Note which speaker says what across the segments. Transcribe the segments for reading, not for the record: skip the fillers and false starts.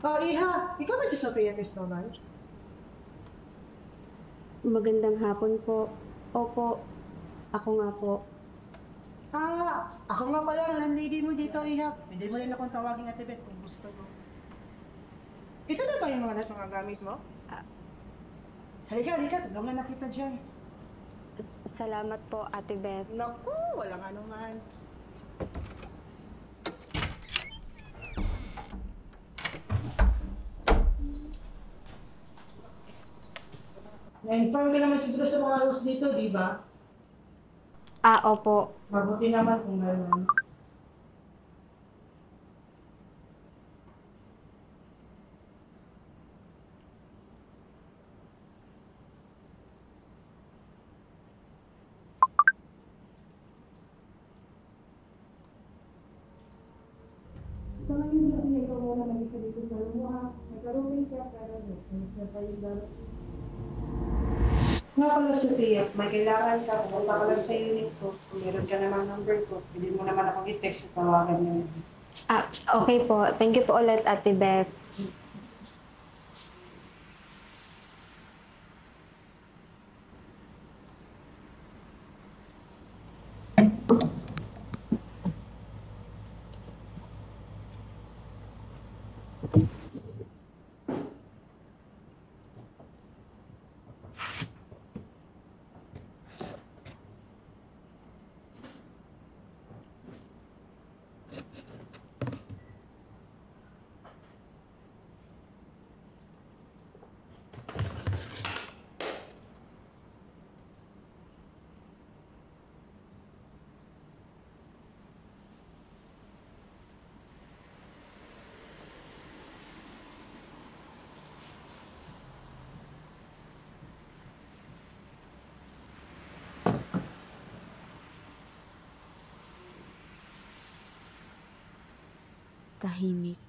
Speaker 1: Oh, Iha, ikaw ba si Sophia Cristoval?
Speaker 2: Magandang hapon po. Opo, ako nga po.
Speaker 1: Ako nga pala ang landlady mo dito, Iha. Pwede mo rin akong tawagin Ate Beth kung gusto mo. Ito na ba yung mga gamit mo? Halika, tulungan na kita dyan.
Speaker 2: Salamat po, Ate Beth.
Speaker 1: Naku, walang anuman. Na-inform ka naman siguro sa mga rules dito, di ba?
Speaker 2: Opo.
Speaker 1: Mabuti naman kung gano'n. So ngayon sa tingin ko muna mag-isa dito sa luha. Nagkaroon ka pero next na tayo dapat. Nga pala, Sophia, may kailangan ka, pumunta ka lang sa unit ko. Kung meron ka namang number ko, pwede mo naman akong i-text o tawagan mo.
Speaker 2: Okay po. Thank you po ulit, Ate Beth.
Speaker 3: Tahimik.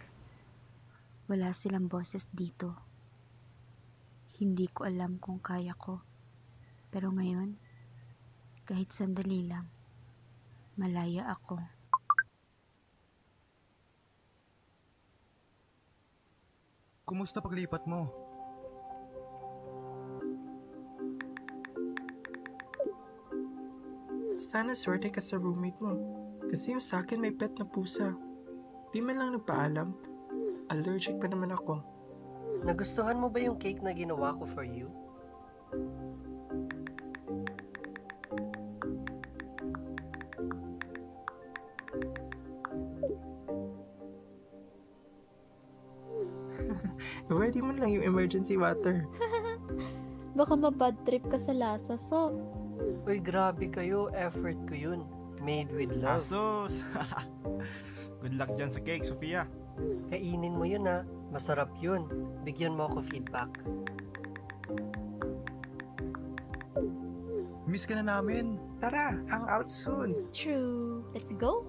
Speaker 3: Wala silang boses dito. Hindi ko alam kung kaya ko. Pero ngayon, kahit sandali lang, malaya ako.
Speaker 4: Kumusta paglipat mo?
Speaker 5: Sana swerte ka sa roommate mo. Kasi yung sa akin may pet na pusa. Di man lang nagpaalam. Allergic pa naman ako.
Speaker 6: Nagustuhan mo ba yung cake na ginawa ko for you?
Speaker 5: Ready mo lang yung emergency water.
Speaker 7: Baka ma-bad trip ka sa lasa, so.
Speaker 6: Uy, grabe kayo. Effort ko yun. Made with love.
Speaker 4: Asus! Good luck dyan sa cake, Sophia.
Speaker 6: Kainin mo yun ha. Masarap yun. Bigyan mo ako feedback.
Speaker 4: Miss ka na namin.
Speaker 5: Tara, hang out soon.
Speaker 7: True. Let's go.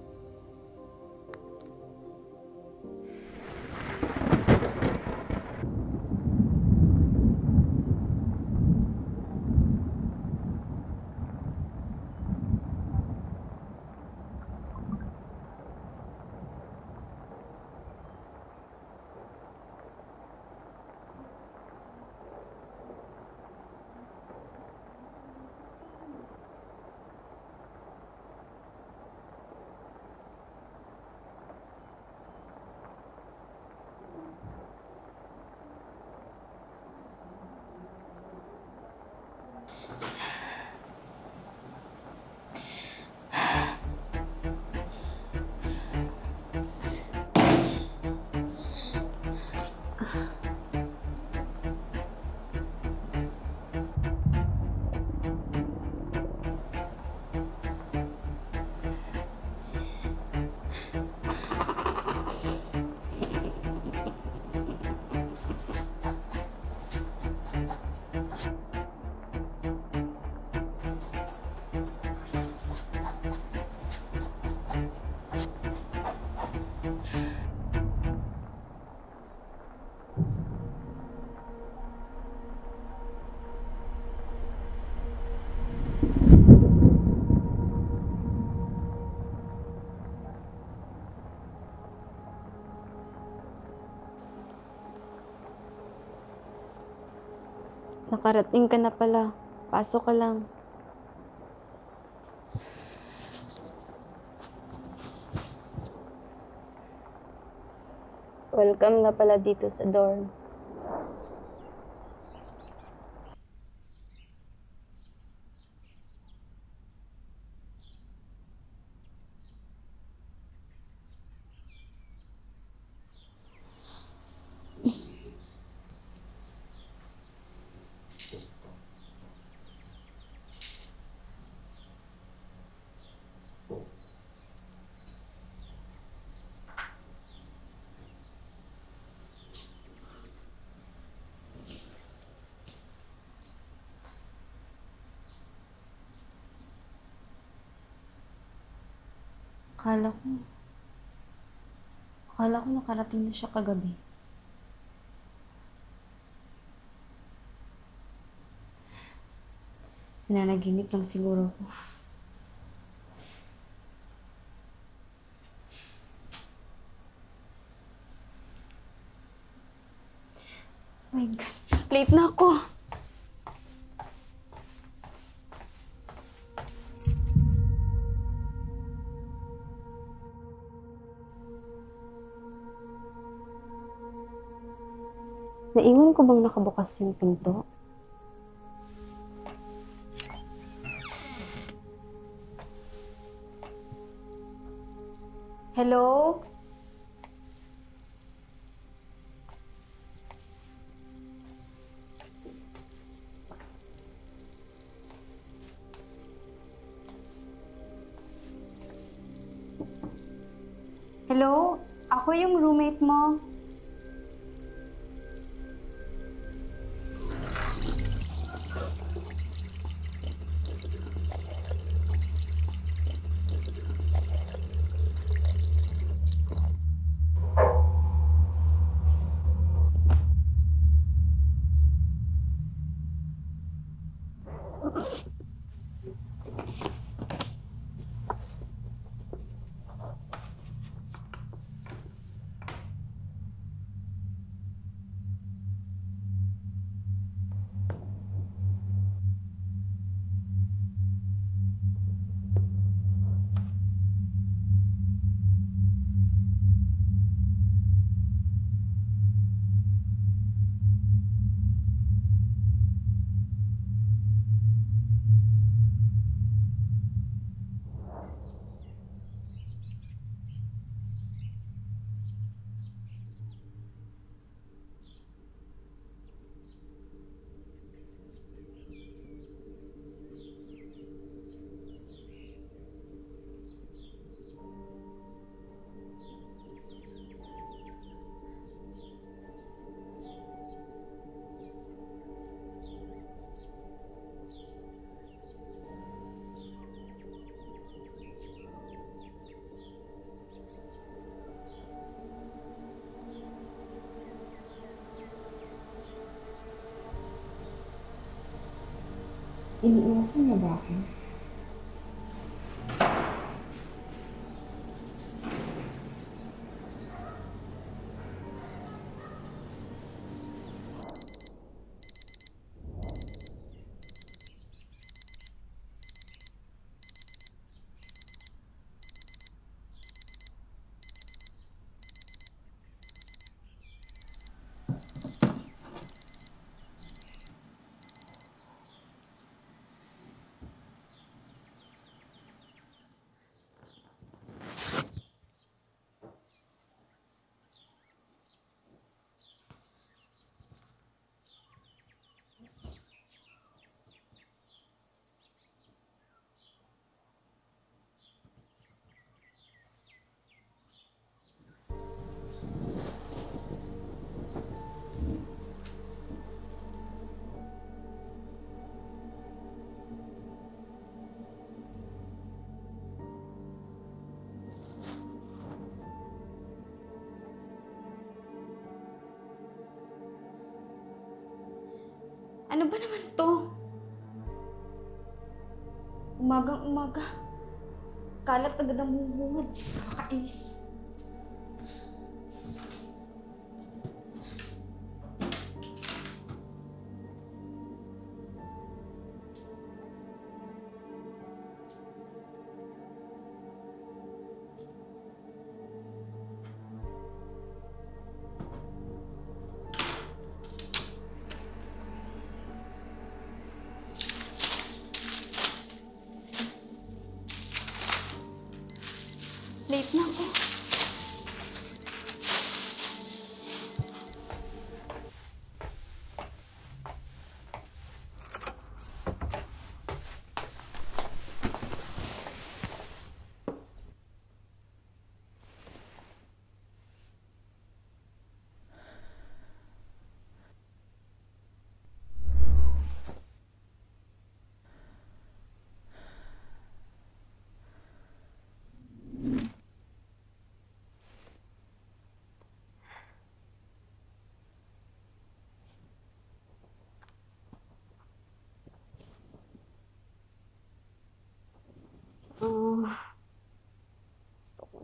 Speaker 2: Nakarating ka na pala. Pasok ka lang. Welcome nga pala dito sa dorm. Akala ko nakarating na siya kagabi. Nananaginip lang siguro ko. Oh my God, late na ako. Naiwan ko bang nakabukas yung pinto? Hello? Hello? Ako yung roommate mo. Iniiwasan niya ba ako? Ano ba naman to? Umagang-umaga. Kalat agad ang bubungad. Nakakainis.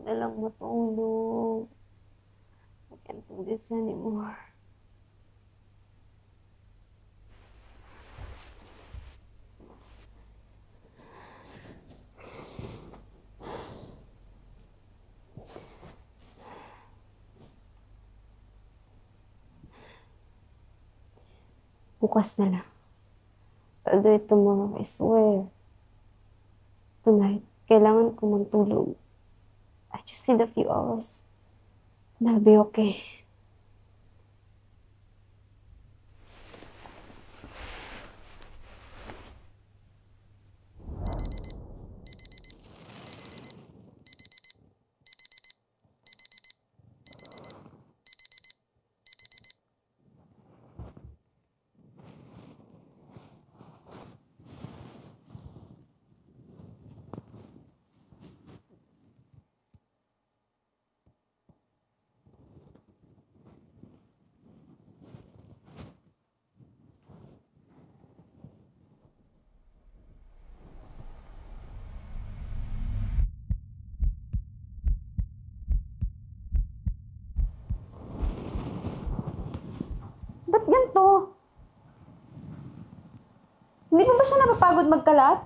Speaker 2: na lang matulog. I can't do this anymore. Bukas na lang. I'll do it tomorrow, I swear. Tonight, kailangan ko magtulog. I just need a few hours. And I'll be okay. Ba't ganito? Hindi pa ba siya napapagod magkalat?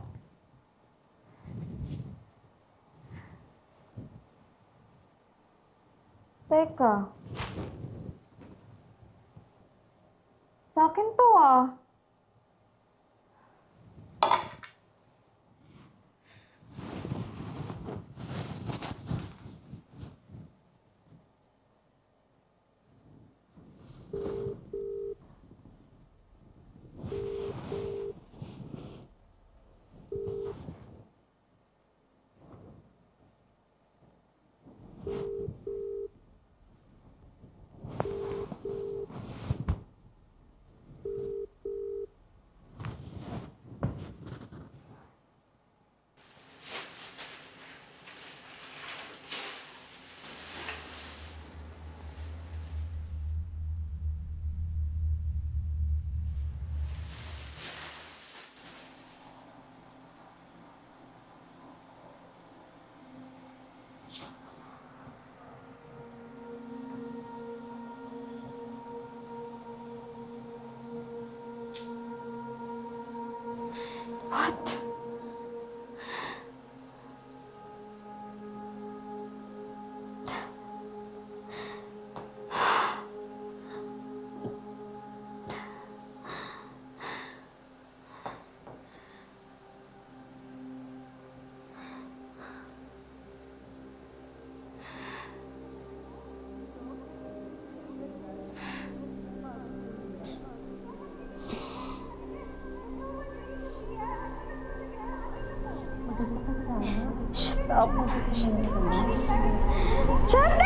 Speaker 2: Teka. Sa akin to ah. What? Shut up. Shut up!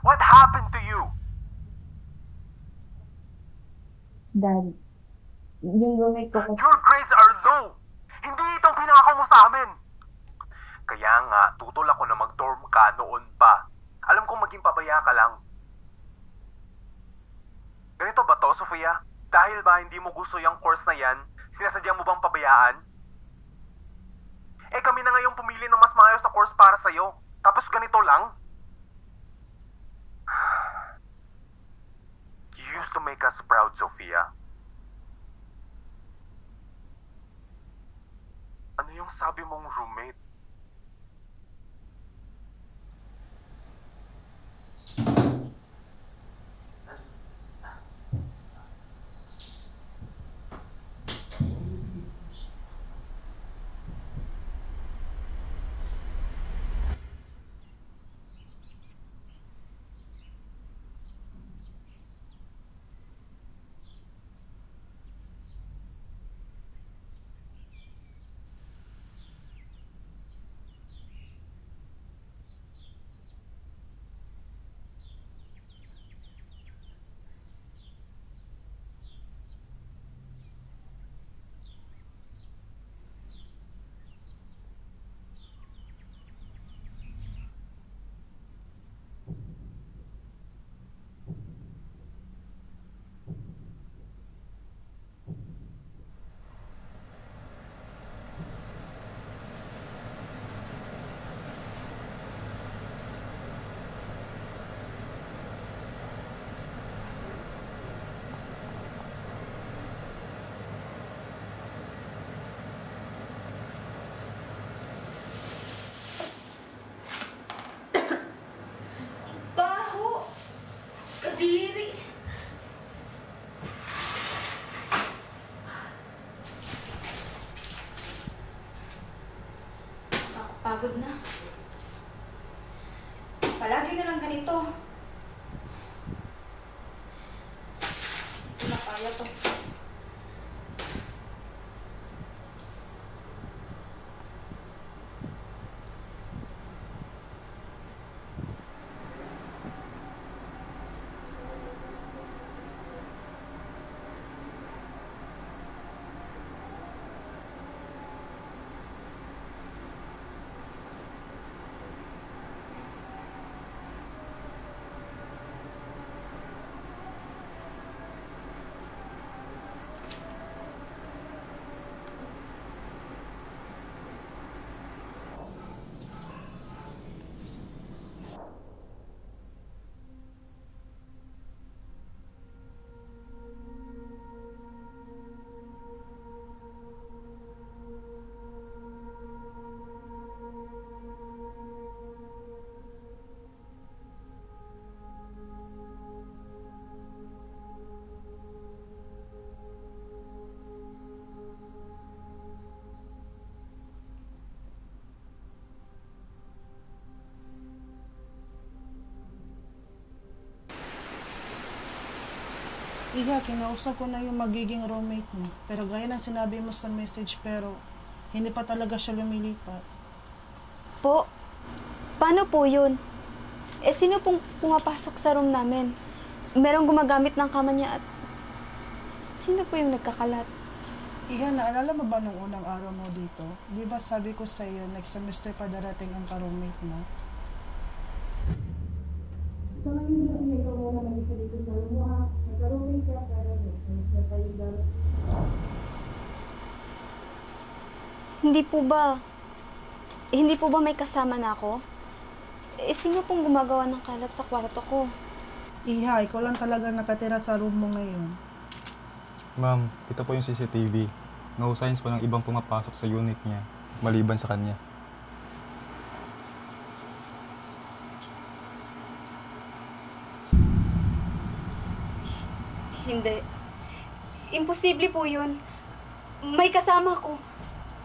Speaker 8: What happened to you?
Speaker 2: Dad, yung roommate ko kasi...
Speaker 8: Your grades are low. Hindi itong pinakaw mo sa amin. Kaya nga, tutol ako na mag-dorm ka noon pa. Alam kong maging pabaya ka lang. Ganito ba to, Sofia? Dahil ba hindi mo gusto yung course na yan, sinasadya mo bang pabayaan? Eh kami na ngayong pumili ng mas maayos na course para sa'yo. Tapos ganito lang? You used to make us proud, Sofia. Ano yung sabi mong roommate?
Speaker 3: Palagi na lang ganito. Hindi na kaya to.
Speaker 1: Iha, kinausap ko na yung magiging roommate mo. Pero gaya ng sinabi mo sa message, pero hindi pa talaga siya lumilipat.
Speaker 7: Po, paano po yun? Eh, sino pong pumapasok sa room namin? Merong gumagamit ng kama niya at sino po yung nagkakalat?
Speaker 1: Iha, naalala mo ba nung unang araw mo dito? Di ba sabi ko sa iyo, next semester pa darating ang ka-roommate mo? So, ngayon hindi ikaw muna mag-isa dito sa room mo, ha? Nagka-roommate ka, pero next semester pa yung darating.
Speaker 7: Hindi po ba may kasama na ako? Eh, sino pong gumagawa ng kalat sa kwarto ko?
Speaker 1: Iha, ikaw lang talaga nakatira sa room mo ngayon.
Speaker 9: Ma'am, ito po yung CCTV. No signs po ng ibang pumapasok sa unit niya, maliban sa kanya.
Speaker 7: Hindi. Imposible po yun. May kasama ko.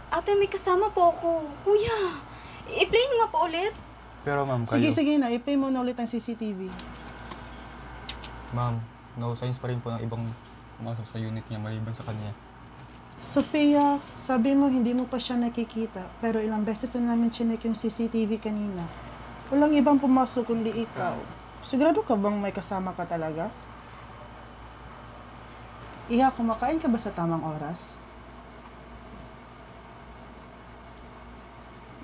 Speaker 7: Ate, may kasama po ako. Kuya, i-play niyo nga po ulit.
Speaker 9: Pero ma'am, kayo...
Speaker 1: Sige na, i-play mo na ulit ang CCTV.
Speaker 9: Ma'am, no signs pa rin po ng ibang pumasok sa unit niya, maliban sa kanya.
Speaker 1: Sophia, sabi mo hindi mo pa siya nakikita, pero ilang beses na namin chinek yung CCTV kanina. Walang ibang pumasok kundi ikaw. Sigurado ka bang may kasama ka talaga? Iha, kumakain ka ba sa tamang oras?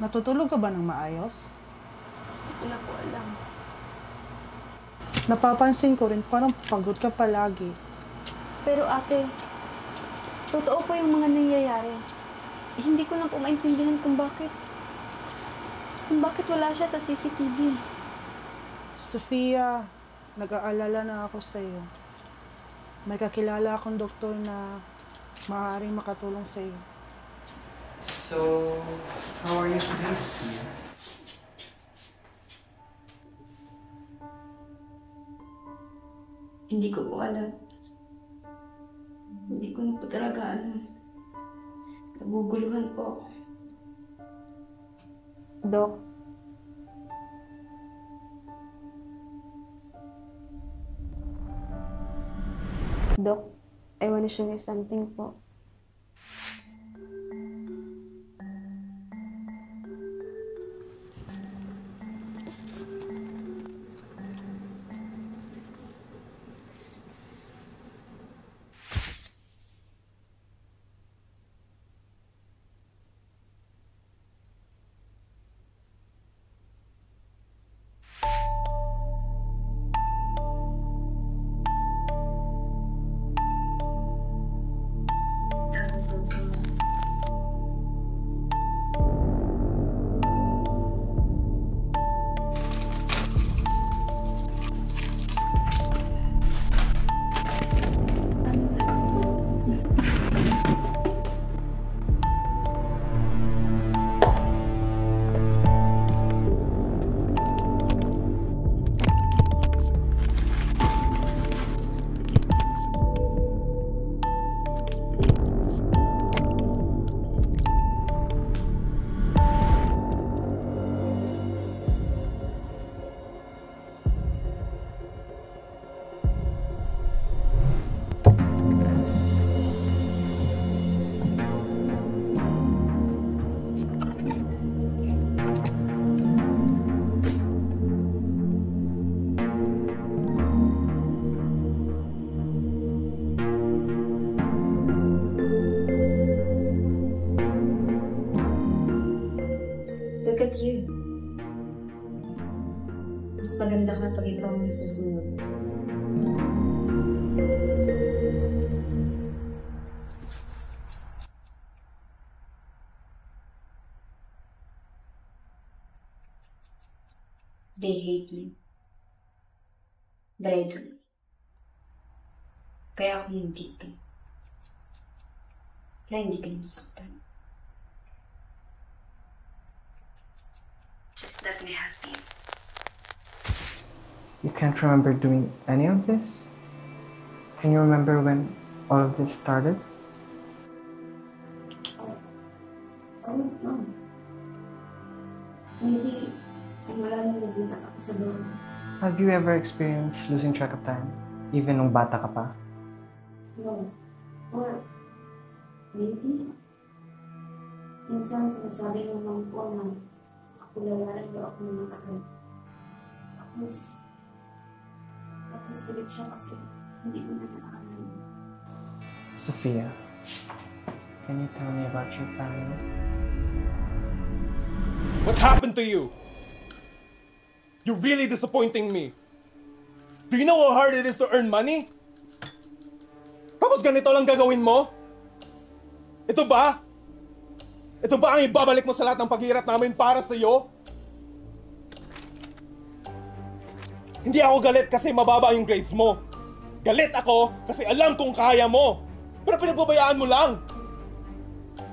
Speaker 1: Natutulog ka ba ng maayos?
Speaker 7: Hindi na po alam.
Speaker 1: Napapansin ko rin, parang pagod ka palagi.
Speaker 7: Pero ate, totoo po yung mga nangyayari. Hindi ko lang po maintindihan kung bakit wala siya sa CCTV.
Speaker 1: Sophia, nag-aalala na ako sa'yo. May kakilala akong doktor na maaaring makatulong sa'yo.
Speaker 6: So, how are you today, Sophia?
Speaker 2: Hindi ko po alam. Hindi ko na po talaga alam. Naguguluhan po ako. Dok. Dok, I want to show you something po.
Speaker 3: Mas maganda ka pag ikaw ang susunod. They hate you. But I do. Kaya ako hindi ka. Kaya hindi ka nasaktan. Just let me help you.
Speaker 5: You can't remember doing any of this? Can you remember when all of this started?
Speaker 3: Oh, no. Maybe simula nung nagpunta ako sa loob.
Speaker 5: Have you ever experienced losing track of time? Even nung bata ka pa?
Speaker 3: No. Or maybe minsan sinasabi ng mom ko na ako lalalan daw ako ng matagal. Tapos galit siya kasi hindi ko na nakakalan.
Speaker 5: Sophia, can you tell me about your family?
Speaker 10: What happened to you? You're really disappointing me. Do you know how hard it is to earn money? Tapos ganito lang gagawin mo? Ito ba? Ito ba ang ibabalik mo sa lahat ng paghihirap namin para sa'yo? Hindi ako galit kasi mababa yung grades mo. Galit ako kasi alam kong kaya mo. Pero pinagbabayaan mo lang.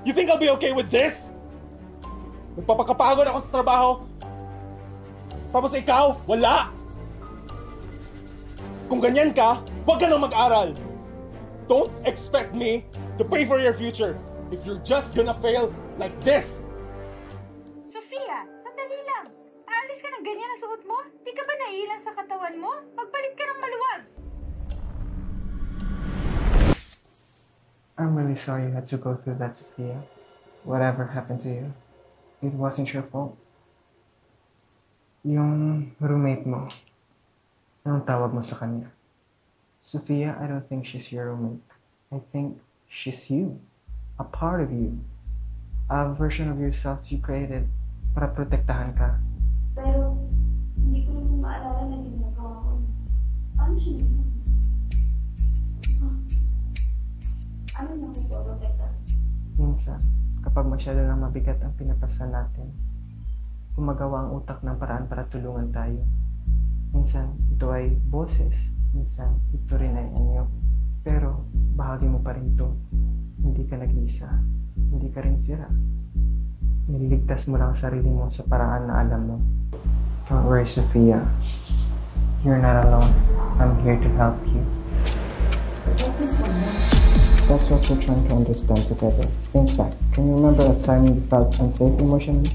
Speaker 10: You think I'll be okay with this? Nagpapakapagod ako sa trabaho. Tapos ikaw, wala. Kung ganyan ka, huwag ka nang mag-aral. Don't expect me to pay for your future if you're just gonna fail like this.
Speaker 11: Sophia, sandali lang. Aalis ka ng ganyan ang suot mo? Di ka ba naiilan sa katawan mo? Magpalit ka ng maluwag.
Speaker 5: I'm really sorry you had to go through that, Sophia. Whatever happened to you, it wasn't your fault. Yung roommate mo, anong tawag mo sa kanya? Sophia, I don't think she's your roommate. I think she's you. A part of you. A version of yourself you created para protektahan ka.
Speaker 3: Pero hindi ko naman maalala na ginagawa ko. Ano siya naman? Ano na ako protektahan?
Speaker 5: Minsan, kapag masyado lang mabigat ang pinapasan natin, gumagawa ang utak ng paraan para tulungan tayo. Minsan, ito ay boses. Minsan, ito rin ay anyo. Pero, bahagi mo pa rin ito. Hindi ka nag-iisa. Hindi ka rin sira. Niligtas mo lang ang sarili mo sa paraan na alam mo. Don't worry, Sophia. You're not alone. I'm here to help you. That's what we're trying to understand together. Think back. Can you remember a time you felt unsafe emotionally?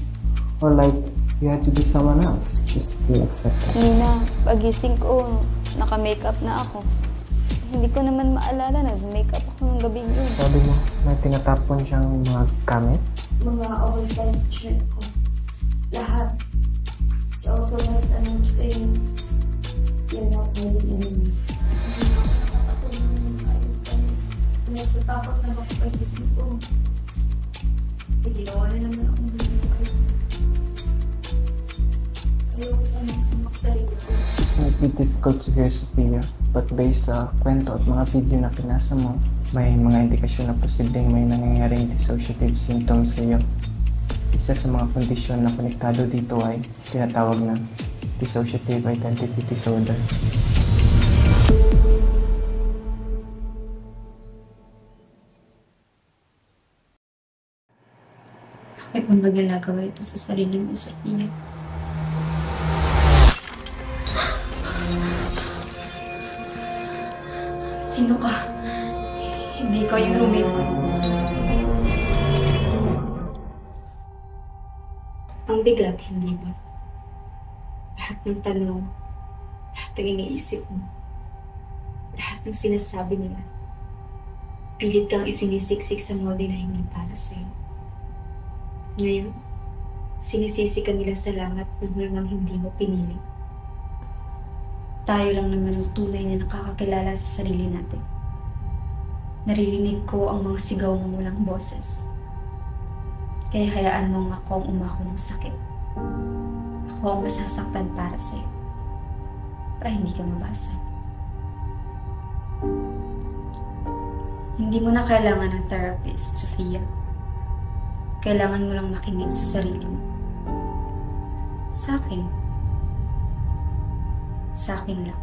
Speaker 5: Or like you had to be someone else just to feel accepted?
Speaker 7: Nina, pagising ko, naka-makeup na ako. Hindi ko naman maalala, nag-makeup ako ng gabing yun.
Speaker 5: Sabi mo, may tinatapon siyang mga gamit?
Speaker 3: Mga oversized shirt ko. Lahat. I also left a note saying, you're not ready anymore. Nasa takot na makapagising ko. Ginawa na naman akong binigay. Ayaw ko na magsarili ko.
Speaker 5: This might be difficult to hear, Sophia, but based sa kwento at mga video na pinasa mo, may mga indikasyon na posibleng may nangyayaring dissociative symptoms sa iyo. Isa sa mga kondisyon na konektado dito ay tinatawag na dissociative identity disorder.
Speaker 3: Bakit mo ba ginagawa ito sa sarili mo, Sophia? Sino ka? Hindi ikaw yung roommate ko. Ang bigat, hindi ba? Lahat ng tanong, lahat ng iniisip mo, lahat ng sinasabi nila, pilit kang isinisiksik sa molde na hindi para sa'yo. Ngayon, sinisisi ka nila sa langit nang hindi mo pinili. Tayo lang naman ang tunay na nakakakilala sa sarili natin. Naririnig ko ang mga sigaw mo mulang boses. Kaya hayaan mo nga ako ang umako ng sakit. Ako ang masasaktan para sa'yo. para hindi ka mabasa. Hindi mo na kailangan ng therapist, Sofia. Kailangan mo lang makinig sa sarili mo. Sa akin. Sa akin lang.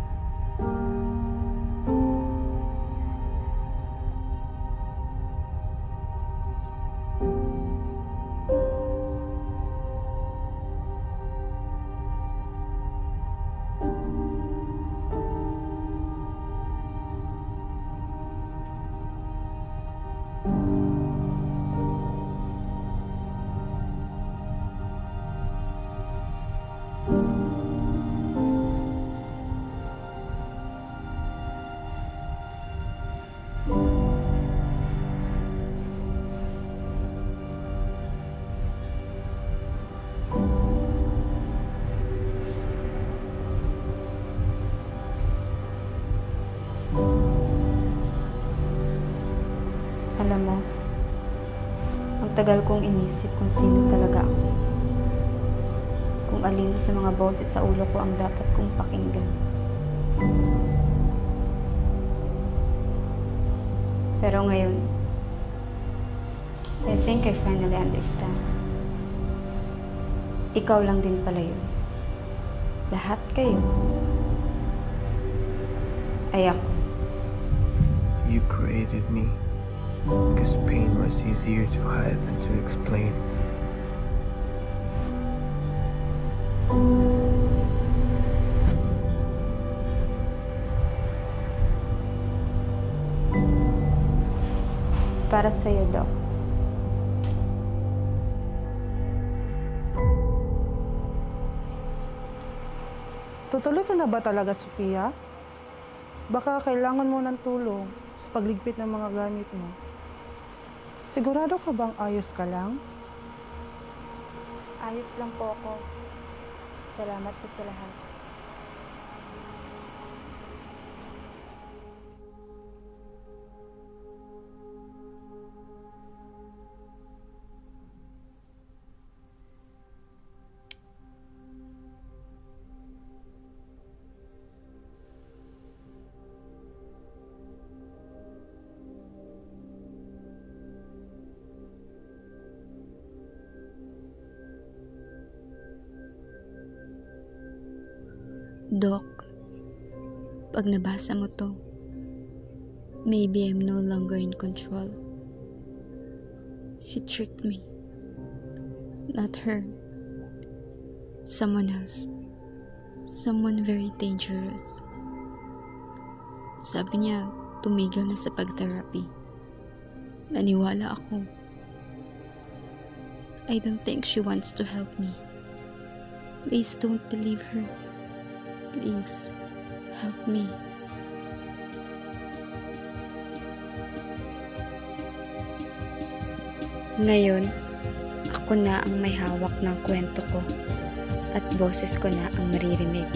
Speaker 2: Alam mo, ang tagal kong inisip kung sino talaga ako. Kung alin sa mga boses sa ulo ko ang dapat kong pakinggan. Pero ngayon, I think I finally understand. Ikaw lang din pala yun. Lahat kayo ay ako.
Speaker 12: You created me because pain was easier to hide than to explain.
Speaker 2: Para sa'yo, Doc.
Speaker 1: Tutuloy ka na ba talaga, Sofia? Baka kailangan mo ng tulong sa pagligpit ng mga gamit mo. Sigurado ka bang ayos ka lang?
Speaker 2: Ayos lang po ako. Salamat po sa lahat.
Speaker 3: Doc, pag nabasa mo to, maybe I'm no longer in control. She tricked me. Not her. Someone else. Someone very dangerous. Sabi niya, tumigil na sa pag-therapy. Naniwala ako. I don't think she wants to help me. Please don't believe her. Please, help me.
Speaker 2: Ngayon, ako na ang may hawak ng kwento ko at boses ko na ang maririnig.